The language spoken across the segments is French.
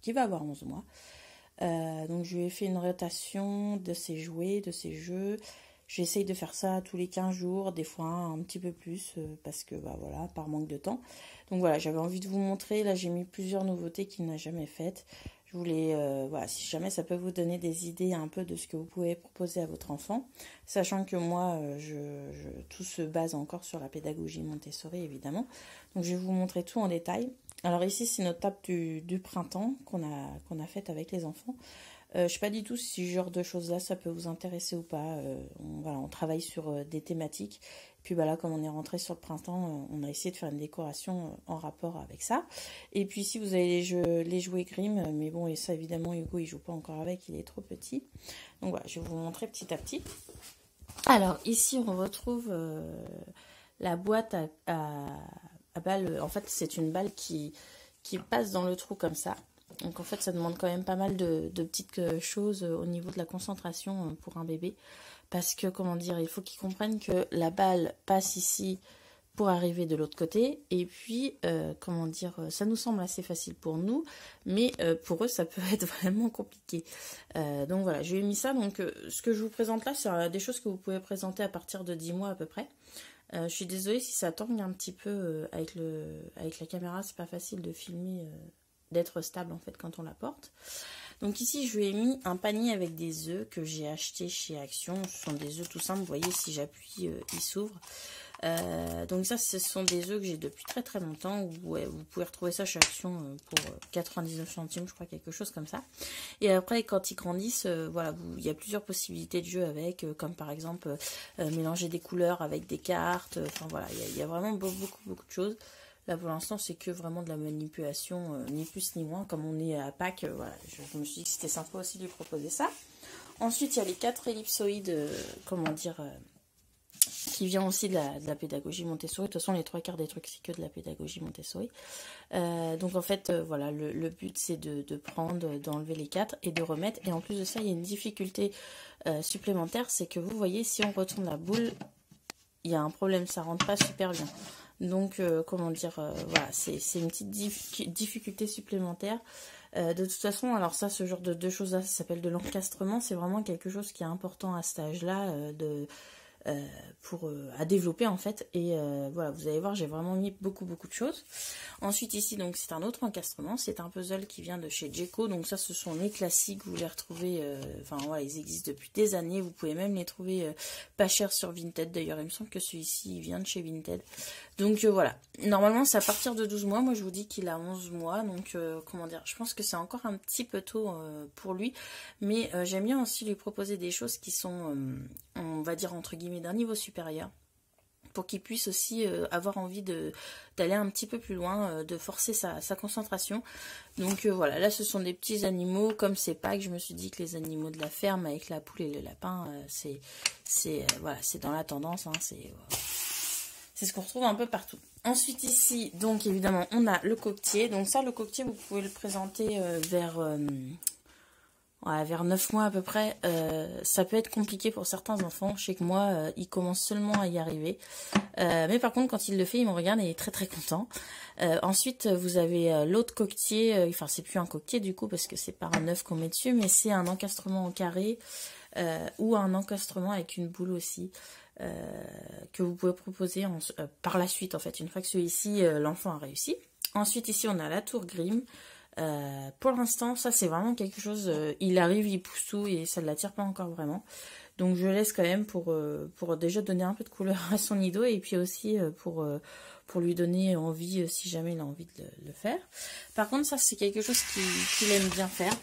qui va avoir 11 mois. Donc je lui ai fait une rotation de ses jouets, de ses jeux. J'essaye de faire ça tous les 15 jours, des fois un petit peu plus, parce que bah voilà, par manque de temps. Donc voilà, j'avais envie de vous montrer. Là, j'ai mis plusieurs nouveautés qu'il n'a jamais faites. Je voulais, voilà, si jamais ça peut vous donner des idées un peu de ce que vous pouvez proposer à votre enfant, sachant que moi, tout se base encore sur la pédagogie Montessori, évidemment. Donc je vais vous montrer tout en détail. Alors ici, c'est notre table du printemps qu'on a faite avec les enfants. Je ne sais pas du tout si ce genre de choses-là, ça peut vous intéresser ou pas. Voilà, on travaille sur des thématiques. Puis bah là, comme on est rentré sur le printemps, on a essayé de faire une décoration en rapport avec ça. Et puis ici, vous avez les jouets Grimm. Mais bon, et ça, évidemment, Hugo, il joue pas encore avec, il est trop petit. Donc voilà, je vais vous montrer petit à petit. Alors, ici, on retrouve la boîte à balles. En fait, c'est une balle qui passe dans le trou comme ça. Donc en fait, ça demande quand même pas mal de petites choses au niveau de la concentration pour un bébé. Parce que, comment dire, il faut qu'ils comprennent que la balle passe ici pour arriver de l'autre côté. Et puis, comment dire, ça nous semble assez facile pour nous. Mais pour eux, ça peut être vraiment compliqué. Donc voilà, je lui ai mis ça. Donc ce que je vous présente là, c'est des choses que vous pouvez présenter à partir de 10 mois à peu près. Je suis désolée si ça tangue un petit peu avec la caméra. C'est pas facile de filmer... d'être stable en fait quand on la porte. Donc ici je lui ai mis un panier avec des œufs que j'ai acheté chez Action. Ce sont des œufs tout simples, vous voyez si j'appuie ils s'ouvrent. Donc ça ce sont des œufs que j'ai depuis très très longtemps. Vous pouvez retrouver ça chez Action pour 99 centimes je crois, quelque chose comme ça. Et après quand ils grandissent, voilà, il y a plusieurs possibilités de jeu avec, comme par exemple mélanger des couleurs avec des cartes. Enfin voilà, il y a vraiment beaucoup de choses. Là, pour l'instant, c'est que vraiment de la manipulation, ni plus ni moins. Comme on est à Pâques, voilà, je me suis dit que c'était sympa aussi de lui proposer ça. Ensuite, il y a les 4 ellipsoïdes, comment dire, qui vient aussi de la pédagogie Montessori. De toute façon, les 3/4 des trucs, c'est que de la pédagogie Montessori. Donc, en fait, voilà, le but, c'est de prendre, d'enlever les 4 et de remettre. Et en plus de ça, il y a une difficulté supplémentaire, c'est que vous voyez, si on retourne la boule, il y a un problème, ça rentre pas super bien. Donc, comment dire, voilà, c'est une petite difficulté supplémentaire. De toute façon, alors ça, ce genre de choses-là, ça s'appelle de l'encastrement. C'est vraiment quelque chose qui est important à cet âge-là, à développer en fait. Et voilà, vous allez voir, j'ai vraiment mis beaucoup de choses. Ensuite ici, donc c'est un autre encastrement. C'est un puzzle qui vient de chez Jeko. Donc ça, ce sont les classiques. Vous les retrouvez, enfin voilà, ils existent depuis des années. Vous pouvez même les trouver pas cher sur Vinted. D'ailleurs, il me semble que celui-ci, il vient de chez Vinted. Donc voilà, normalement c'est à partir de 12 mois, moi je vous dis qu'il a 11 mois, donc comment dire, je pense que c'est encore un petit peu tôt pour lui, mais j'aime bien aussi lui proposer des choses qui sont, on va dire entre guillemets, d'un niveau supérieur, pour qu'il puisse aussi avoir envie d'aller un petit peu plus loin, de forcer sa concentration. Donc voilà, là ce sont des petits animaux, comme c'est Pâques, je me suis dit que les animaux de la ferme avec la poule et le lapin, voilà, c'est dans la tendance, hein, c'est ce qu'on retrouve un peu partout. Ensuite ici, donc évidemment, on a le coquetier. Donc ça, le coquetier, vous pouvez le présenter vers 9 mois à peu près. Ça peut être compliqué pour certains enfants. Je sais que moi, il commence seulement à y arriver. Mais par contre, quand il le fait, il me regarde et il est très très content. Ensuite, vous avez l'autre coquetier. Enfin, c'est plus un coquetier du coup, parce que c'est pas un œuf qu'on met dessus, mais c'est un encastrement au carré ou un encastrement avec une boule aussi. Que vous pouvez proposer par la suite en fait, une fois que celui-ci l'enfant a réussi. Ensuite ici on a la tour Grimm. Pour l'instant ça c'est vraiment quelque chose, il arrive, il pousse tout et ça ne l'attire pas encore vraiment, donc je laisse quand même pour déjà donner un peu de couleur à son nido et puis aussi pour lui donner envie si jamais il a envie de le faire. Par contre ça c'est quelque chose qu'il aime bien faire.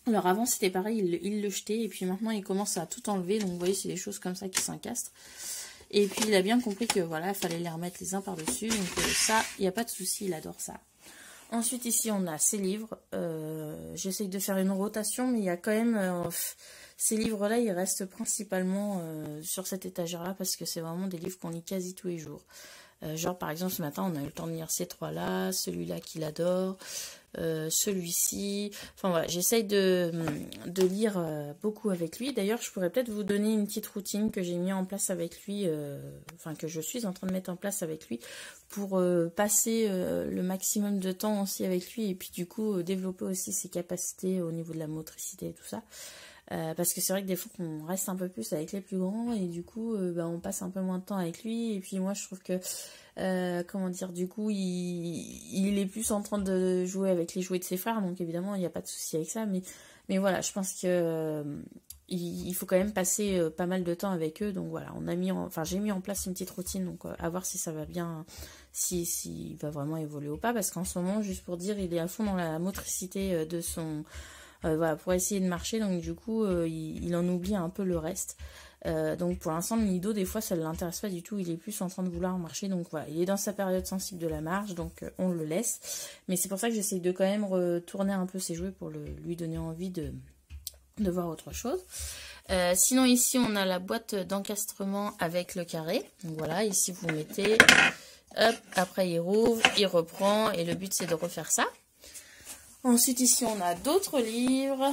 Alors avant c'était pareil, il le jetait et puis maintenant il commence à tout enlever, donc vous voyez c'est des choses comme ça qui s'encastrent. Et puis il a bien compris que voilà, il fallait les remettre les uns par-dessus, donc ça, il n'y a pas de souci, il adore ça. Ensuite ici on a ses livres, j'essaye de faire une rotation, mais il y a quand même, ces livres-là ils restent principalement sur cette étagère-là parce que c'est vraiment des livres qu'on lit quasi tous les jours. Genre par exemple ce matin on a eu le temps de lire ces trois-là, celui-là qu'il adore, celui-ci. Enfin voilà, j'essaye de lire beaucoup avec lui. D'ailleurs je pourrais peut-être vous donner une petite routine que j'ai mis en place avec lui, enfin que je suis en train de mettre en place avec lui pour passer le maximum de temps aussi avec lui et puis du coup développer aussi ses capacités au niveau de la motricité et tout ça. Parce que c'est vrai que des fois qu'on reste un peu plus avec les plus grands et du coup on passe un peu moins de temps avec lui et puis moi je trouve que comment dire, du coup il est plus en train de jouer avec les jouets de ses frères, donc évidemment il n'y a pas de souci avec ça, mais voilà, je pense que il faut quand même passer pas mal de temps avec eux, donc voilà, j'ai mis en place une petite routine, donc à voir si ça va bien, s'il va vraiment évoluer ou pas, parce qu'en ce moment, juste pour dire, il est à fond dans la motricité de son voilà, pour essayer de marcher, donc du coup il en oublie un peu le reste. Donc pour l'instant le nido des fois ça ne l'intéresse pas du tout, il est plus en train de vouloir marcher, donc voilà, il est dans sa période sensible de la marche, donc on le laisse, mais c'est pour ça que j'essaye de quand même retourner un peu ses jouets pour lui donner envie de voir autre chose. Sinon ici on a la boîte d'encastrement avec le carré, donc voilà, ici vous mettez, hop, après il rouvre, il reprend, et le but c'est de refaire ça. Ensuite, ici, on a d'autres livres.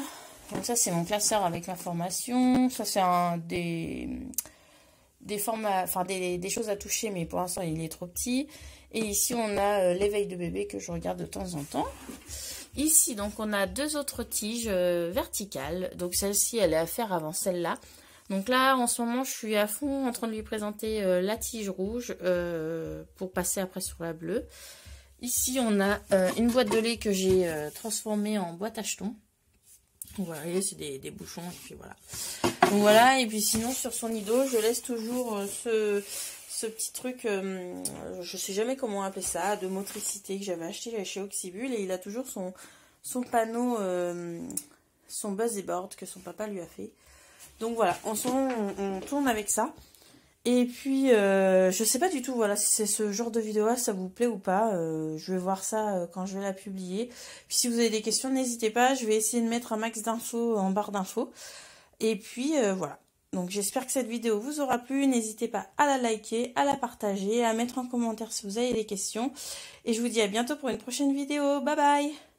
Donc ça, c'est mon classeur avec l'information. Ça, c'est des formats, enfin des choses à toucher, mais pour l'instant, il est trop petit. Et ici, on a l'éveil de bébé que je regarde de temps en temps. Ici, donc, on a deux autres tiges verticales. Donc, celle-ci, elle est à faire avant celle-là. Donc là, en ce moment, je suis à fond en train de lui présenter la tige rouge pour passer après sur la bleue. Ici, on a une boîte de lait que j'ai transformée en boîte à jetons. Voilà, c'est des bouchons, et puis voilà. Donc voilà, et puis sinon, sur son nido, je laisse toujours ce petit truc, je sais jamais comment appeler ça, de motricité que j'avais acheté chez Oxybul. Et il a toujours son panneau, son buzzy board que son papa lui a fait. Donc voilà, en ce moment, on tourne avec ça. Et puis, je sais pas du tout, voilà, si c'est ce genre de vidéo-là, ça vous plaît ou pas. Je vais voir ça quand je vais la publier. Puis si vous avez des questions, n'hésitez pas. Je vais essayer de mettre un max d'infos en barre d'infos. Et puis, voilà. Donc j'espère que cette vidéo vous aura plu. N'hésitez pas à la liker, à la partager, à mettre en commentaire si vous avez des questions. Et je vous dis à bientôt pour une prochaine vidéo. Bye bye!